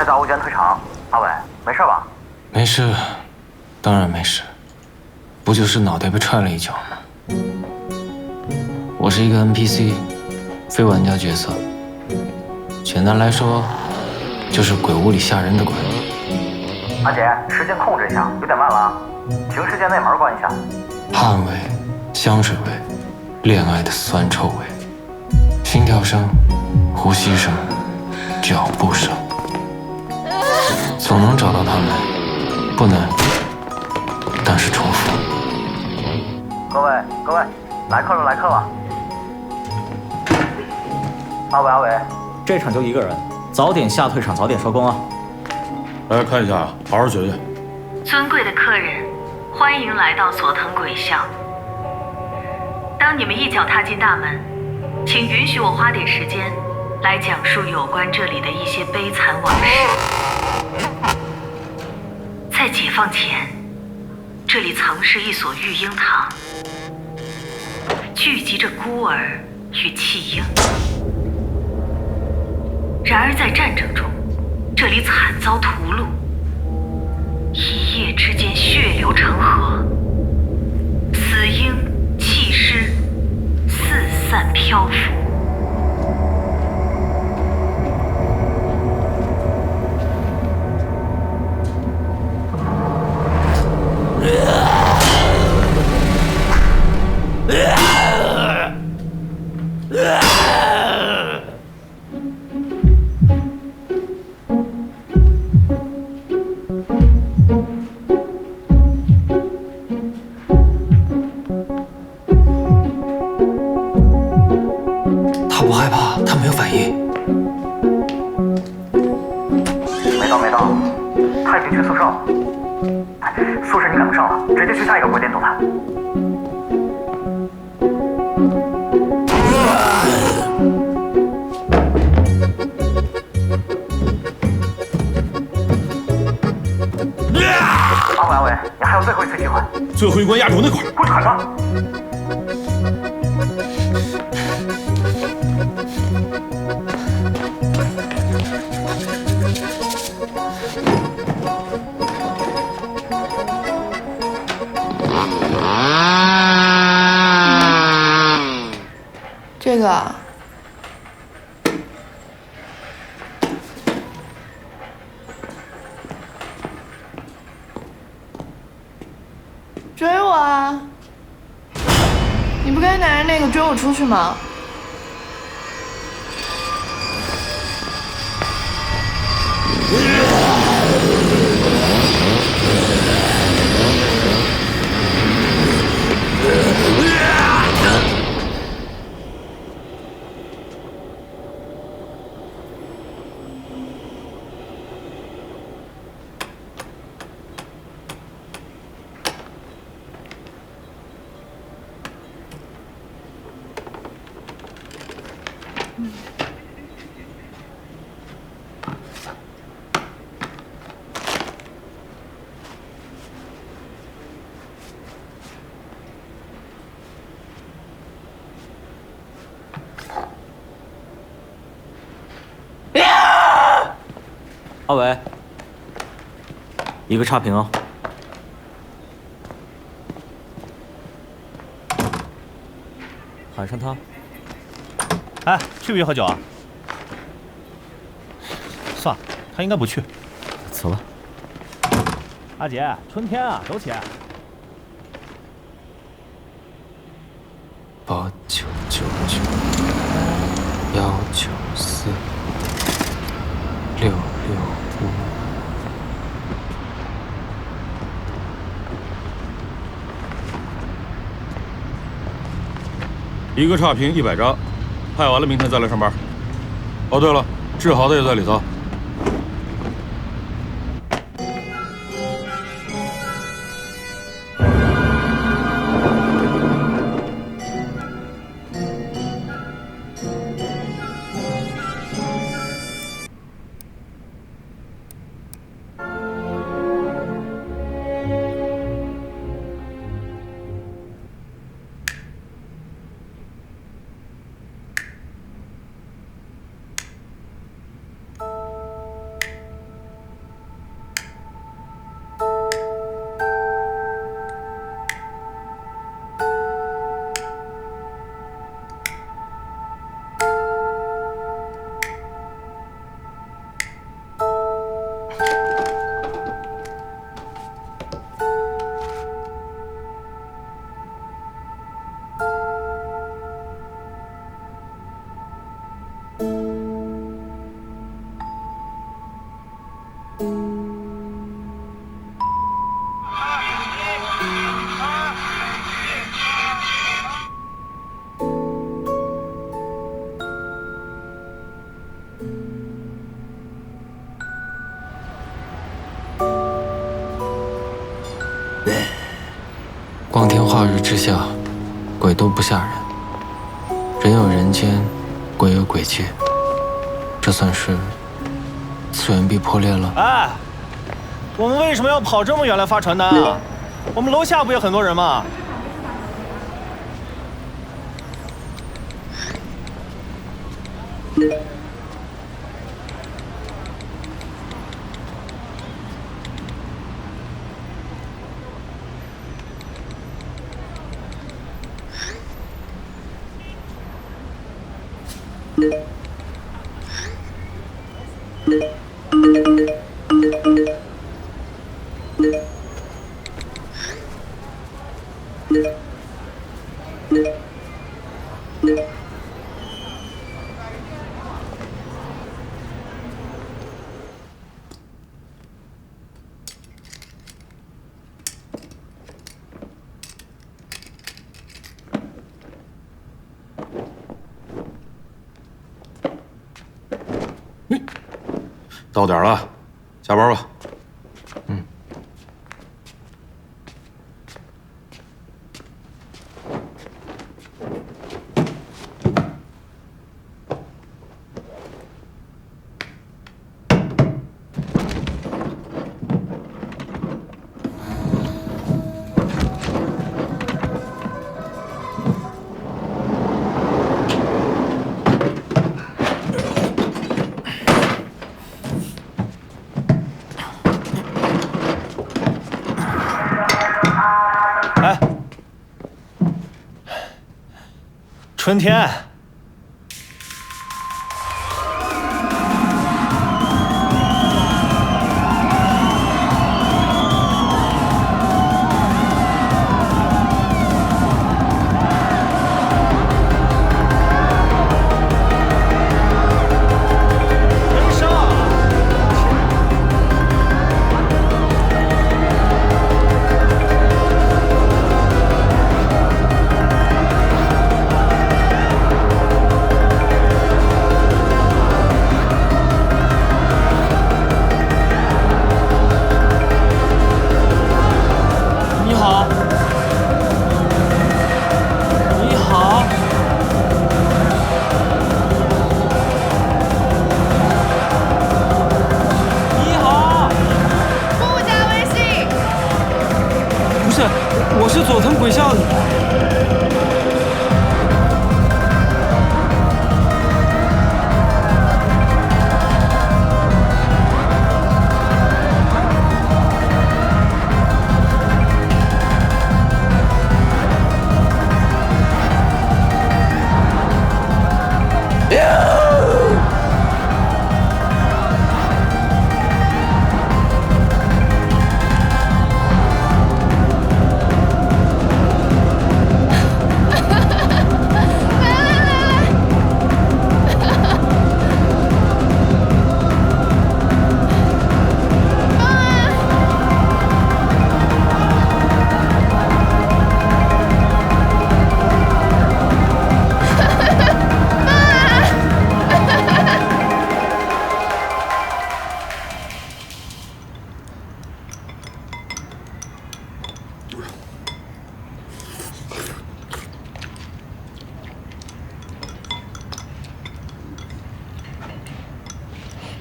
来找我卷退场，阿伟，没事吧？没事，当然没事，不就是脑袋被踹了一脚吗？我是一个 NPC， 非玩家角色，简单来说，就是鬼屋里吓人的鬼。阿姐，时间控制一下，有点慢了啊，停时间内门关一下。汗味、香水味、恋爱的酸臭味，心跳声、呼吸声、脚步声，总能找到他们，不难，但是重复。各位，来客了！阿伟，这场就一个人，早点下退场，早点收工啊！来看一下，好好学学。尊贵的客人，欢迎来到佐藤鬼校。当你们一脚踏进大门，请允许我花点时间来讲述有关这里的一些悲惨往事。在解放前，这里曾是一所育婴堂，聚集着孤儿与弃婴。然而在战争中，这里惨遭屠戮，一夜之间血流成河，死婴弃尸四散漂浮。他不害怕，他没有反应。没到，他已经去宿舍了。宿舍你赶不上了，直接去下一个鬼点组团。阿伟，你还有最后一次机会。最后一关压轴那块，不砍他！这个追我啊！你不跟男人那个追我出去吗？阿伟，一个差评哦。喊上他。哎，去不去喝酒啊？算了，他应该不去。辞了。阿杰，春天啊，走起！8999194665。一个差评100张，派完了明天再来上班。哦，对了，志豪的也在里头。光天化日之下，鬼都不吓人，人有人间，鬼有鬼界，这算是次元壁破裂了。哎，我们为什么要跑这么远来发传单啊？我们楼下不也很多人吗？到点了，下班吧。春天，我是佐藤鬼校的。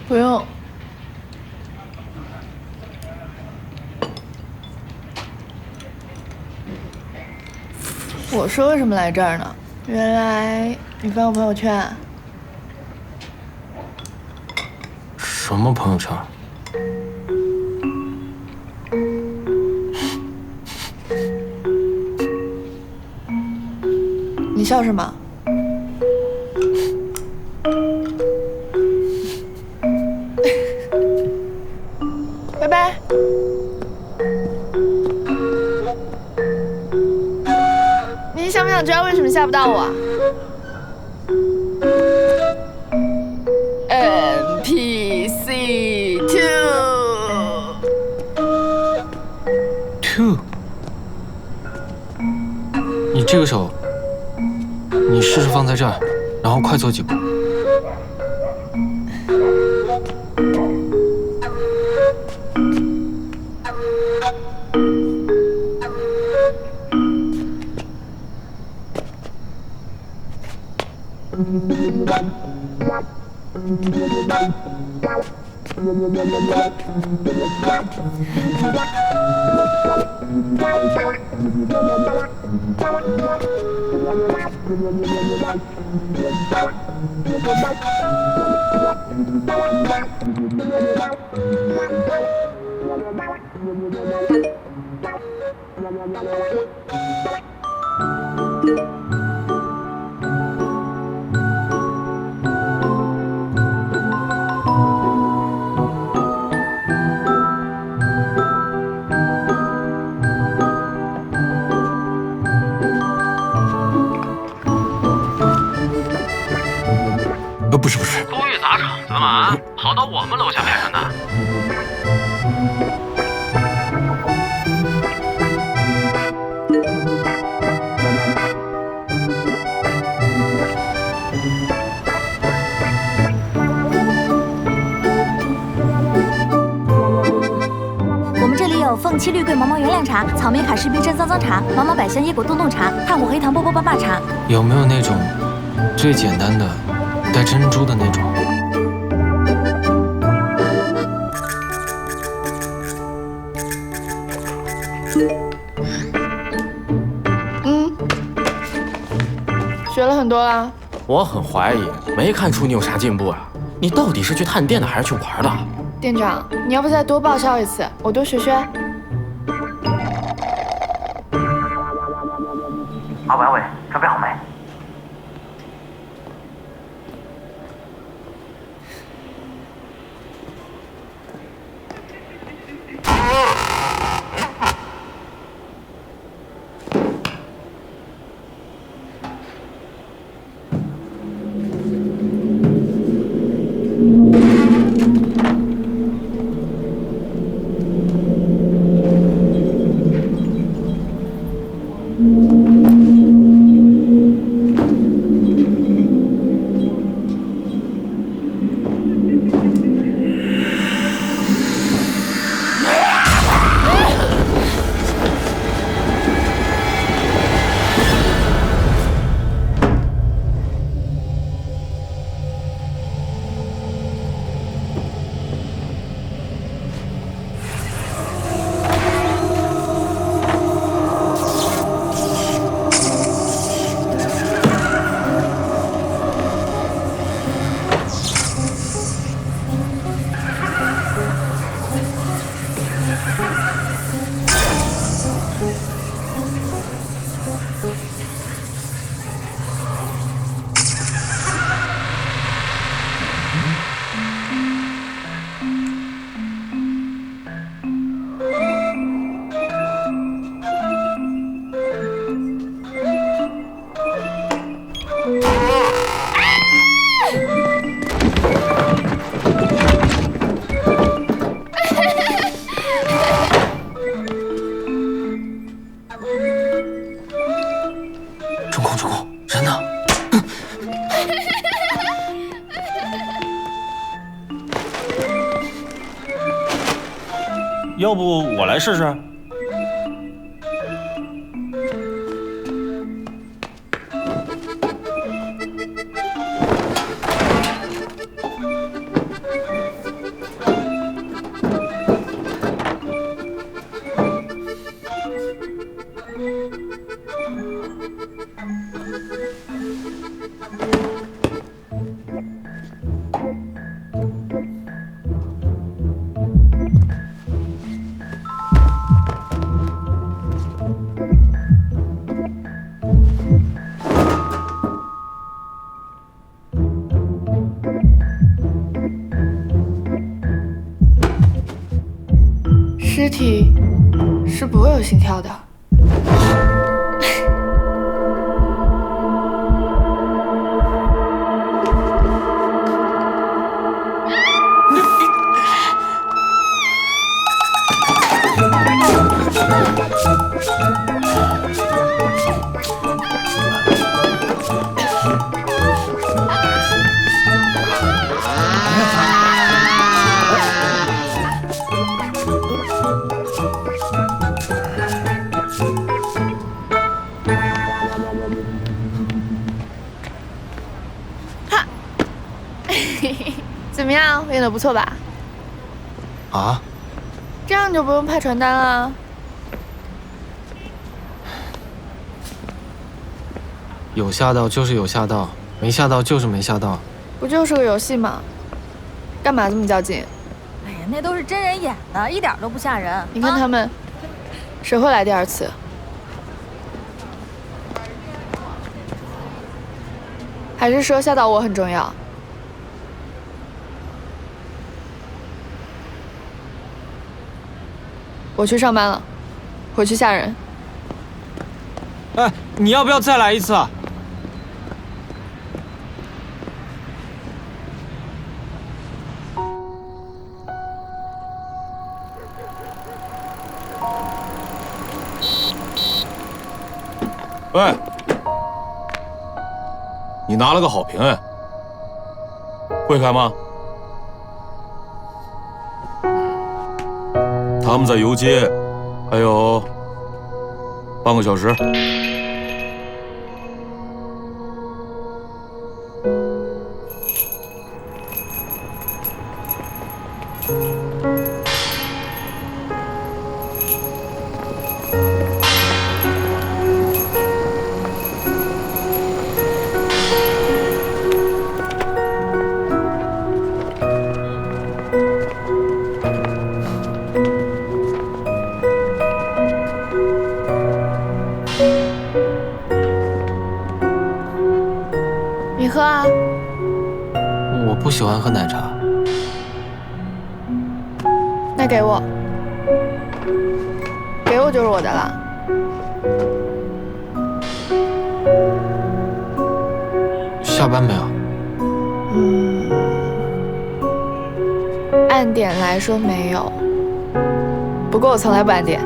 不用。我说为什么来这儿呢？原来你翻我朋友圈啊？什么朋友圈？你笑什么？拜拜。你想不想知道为什么吓不到我啊？这个手，你试试放在这儿，然后快走几步。不是，故意砸场子嘛，跑到我们楼下拍传单。我们这里有凤栖绿桂毛毛原谅茶、草莓卡士冰山脏脏茶、毛毛百香椰果冻冻茶、炭火黑糖波波爸爸茶。有没有那种最简单的带珍珠的那种？学了很多啦。我很怀疑，没看出你有啥进步啊！你到底是去探店的还是去玩的？店长，你要不再多报销一次，我多学学。阿伟，准备好没？中控，人呢？要不我来试试？尸体是不会有心跳的。怎么样，演得不错吧？啊？这样就不用派传单了。有吓到就是有吓到，没吓到就是没吓到。不就是个游戏吗？干嘛这么较劲？哎呀，那都是真人演的，一点都不吓人。你看他们，谁会来第二次？还是说吓到我很重要？我去上班了，回去吓人。哎，你要不要再来一次啊？喂，你拿了个好评哎，会开吗？他们在游街，还有半个小时。你喝啊？我不喜欢喝奶茶。那给我，给我就是我的了。下班没有？按点来说没有，不过我从来不按点。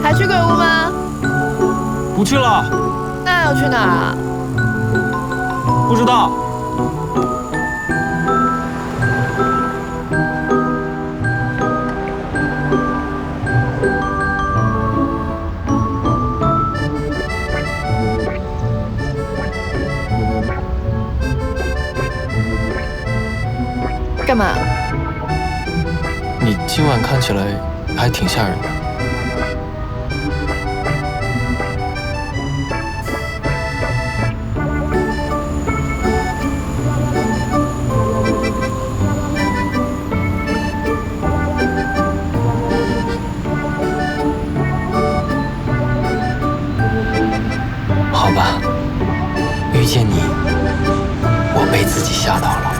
还去鬼屋吗？不去了。那要去哪儿啊？不知道。干嘛？你今晚看起来还挺吓人的。好吧，遇见你，我被自己吓到了。